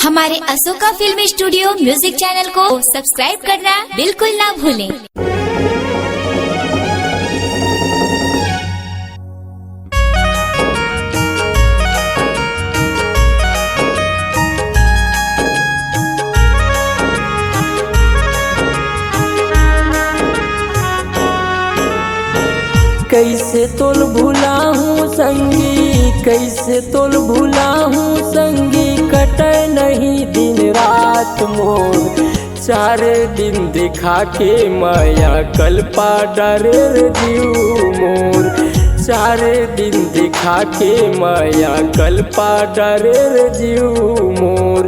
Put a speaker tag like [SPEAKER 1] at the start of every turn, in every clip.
[SPEAKER 1] हमारे Ashoka film studio music channel को subscribe करना बिल्कुल ना भूलें।
[SPEAKER 2] कैसे तोल भूला हूँ संगी, कैसे तोल भूला हूँ संगी, कटे नहीं दिन रात मोर। 4 दिन दिखा के माया कल्पा डरे जीव मोर। 4 दिन दिखा के माया कल्पा डरे जीव मोर।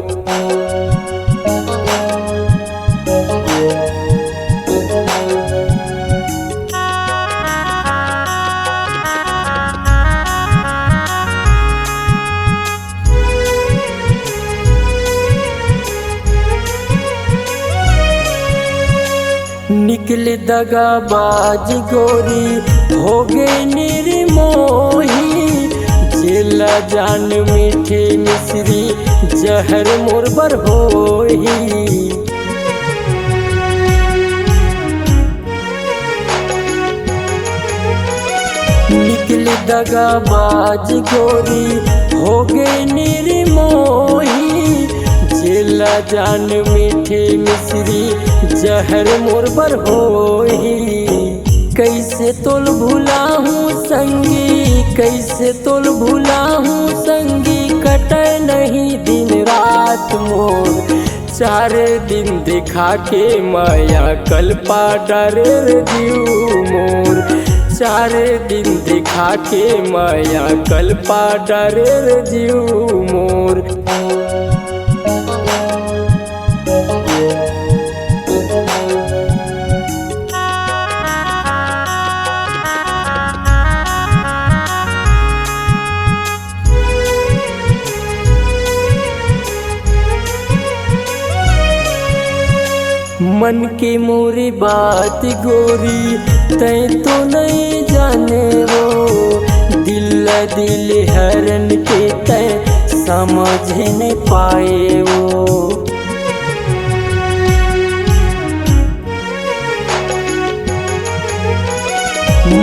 [SPEAKER 2] निकले दगाबाज गोरी हो गए निर्मोही, जेला जान मीठे मिश्री जहर मोरबर होही। निकले दगाबाज गोरी हो गए निर्मोही, जेला जान मीठे मिश्री जहर मोरबर होही। कैसे तोल भूला हूँ संगी, कैसे तोल भूला हूँ संगी, कटे नहीं दिन रात मोर। 4 दिन दिखा के माया कल्पा डरे जीव मोर। 4 दिन दिखा के माया कल्पा डरे जीव मोर। मन की मोरी बात गोरी तय तो नहीं जाने वो, दिल हरन के तय समझ नहीं पाए वो।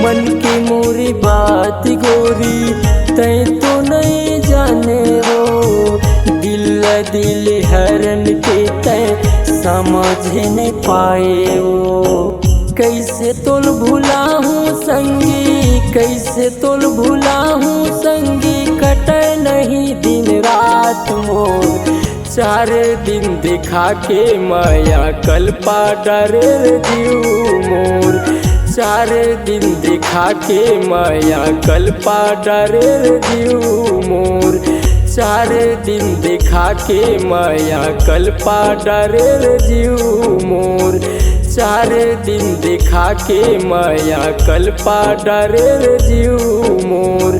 [SPEAKER 2] मन की मोरी बात गोरी तय तो नहीं जाने वो, दिल हरन के तय समझ नहीं पाए वो। कैसे तोल भूला हूँ संगी, कैसे तोल भूला हूँ संगी, कटे नहीं दिन रात मोर। 4 दिन दिखा के माया कल्पा डरे जीव मोर। 4 दिन दिखा के माया कल्पा डरे जीव मोर। 4 दिन दिखा के माया कल्पा डरे जीव मोर। 4 दिन दिखा के माया कल्पा डरे जीव मोर।